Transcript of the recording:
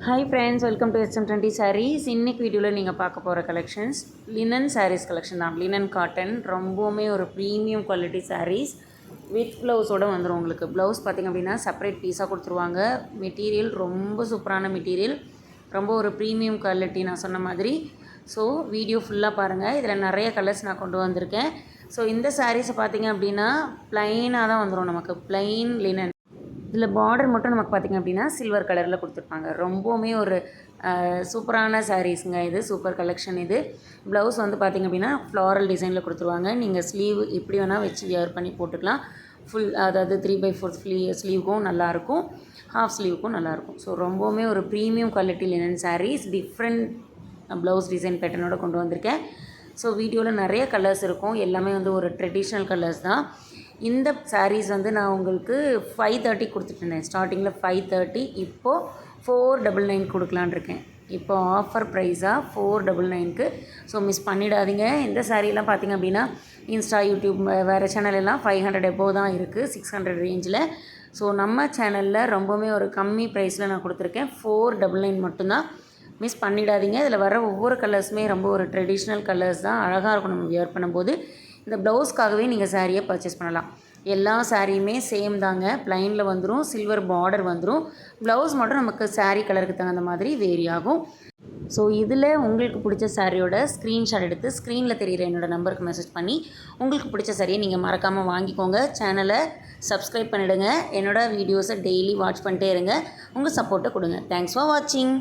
Hi friends, welcome to SM20 sarees. இன்றைக்கி வீடியோவில் நீங்கள் பார்க்க போகிற கலெக்ஷன்ஸ் லினன் சாரீஸ் கலெக்ஷன் தான். லினன் காட்டன் ரொம்பவுமே ஒரு ப்ரீமியம் குவாலிட்டி சாரீஸ் வித் ப்ளவுஸோடு வந்துடும். உங்களுக்கு ப்ளவுஸ் பார்த்திங்க அப்படின்னா செப்பரேட் பீஸாக கொடுத்துருவாங்க. மெட்டீரியல் ரொம்ப சூப்பரான மெட்டீரியல், ரொம்ப ஒரு ப்ரீமியம் குவாலிட்டி நான் சொன்ன மாதிரி. ஸோ வீடியோ ஃபுல்லாக பாருங்கள். இதில் நிறைய கலர்ஸ் நான் கொண்டு வந்திருக்கேன். ஸோ இந்த சாரீஸை பார்த்திங்க அப்படின்னா ப்ளைனாக தான் வந்துடும். நமக்கு ப்ளைன் லினன். இதில் பார்டர் மட்டும் நமக்கு பார்த்திங்க அப்படின்னா சில்வர் கலரில் கொடுத்துருப்பாங்க. ரொம்பவுமே ஒரு சூப்பரான சாரீஸுங்க. இது சூப்பர் கலெக்ஷன். இது ப்ளவுஸ் வந்து பார்த்திங்க அப்படின்னா ஃப்ளாரல் டிசைனில் கொடுத்துருவாங்க. நீங்கள் ஸ்லீவ் எப்படி வேணால் வச்சு வியர் பண்ணி போட்டுக்கலாம். ஃபுல், அதாவது 3/4 ஸ்லீவுக்கும் நல்லாயிருக்கும், ஹாஃப் ஸ்லீவுக்கும் நல்லாயிருக்கும். ஸோ ரொம்பவுமே ஒரு premium quality linen sarees different blouse design பேட்டர்னோட கொண்டு வந்திருக்கேன். ஸோ வீடியோவில் நிறைய கலர்ஸ் இருக்கும். எல்லாமே வந்து ஒரு ட்ரெடிஷ்னல் கலர்ஸ் தான். இந்த சாரீஸ் வந்து நான் உங்களுக்கு 530 கொடுத்துட்ருந்தேன். ஸ்டார்டிங்கில் 530, இப்போது 499 கொடுக்கலான் இருக்கேன். இப்போ ஆஃபர் ப்ரைஸாக 499க்கு. ஸோ மிஸ் பண்ணிடாதீங்க. இந்த சாரீலாம் பார்த்திங்க அப்படின்னா இன்ஸ்டா, யூடியூப், வேறு சேனல் எல்லாம் 500 எபோவ் தான் இருக்குது, 600 ரேஞ்சில். ஸோ நம்ம சேனலில் ரொம்பவுமே ஒரு கம்மி ப்ரைஸில் நான் கொடுத்துருக்கேன். 499 மட்டும்தான். மிஸ் பண்ணிடாதீங்க. இதில் வர ஒவ்வொரு கலர்ஸுமே ரொம்ப ஒரு ட்ரெடிஷ்னல் கலர்ஸ் தான். அழகாக இருக்கும் நம்ம வியர் பண்ணும்போது. இந்த ப்ளவுஸ்க்காகவே நீங்கள் சாரியை பர்ச்சேஸ் பண்ணலாம். எல்லா சாரியுமே சேம் தாங்க. ப்ளைனில் வந்துடும், சில்வர் பார்டர் வந்துடும். ப்ளவுஸ் மட்டும் நமக்கு சாரீ கலருக்கு தகுந்த மாதிரி வேரி ஆகும். ஸோ இதில் உங்களுக்கு பிடிச்ச சாரியோட ஸ்க்ரீன்ஷாட் எடுத்து ஸ்க்ரீனில் தெரிகிற என்னோடய நம்பருக்கு மெசேஜ் பண்ணி உங்களுக்கு பிடிச்ச சாரியை நீங்கள் மறக்காமல் வாங்கிக்கோங்க. சேனலை சப்ஸ்கிரைப் பண்ணிவிடுங்க. என்னோடய வீடியோஸை டெய்லி வாட்ச் பண்ணிட்டே இருங்க. உங்கள் சப்போர்ட்டை கொடுங்க. தேங்க்ஸ் ஃபார் வாட்சிங்.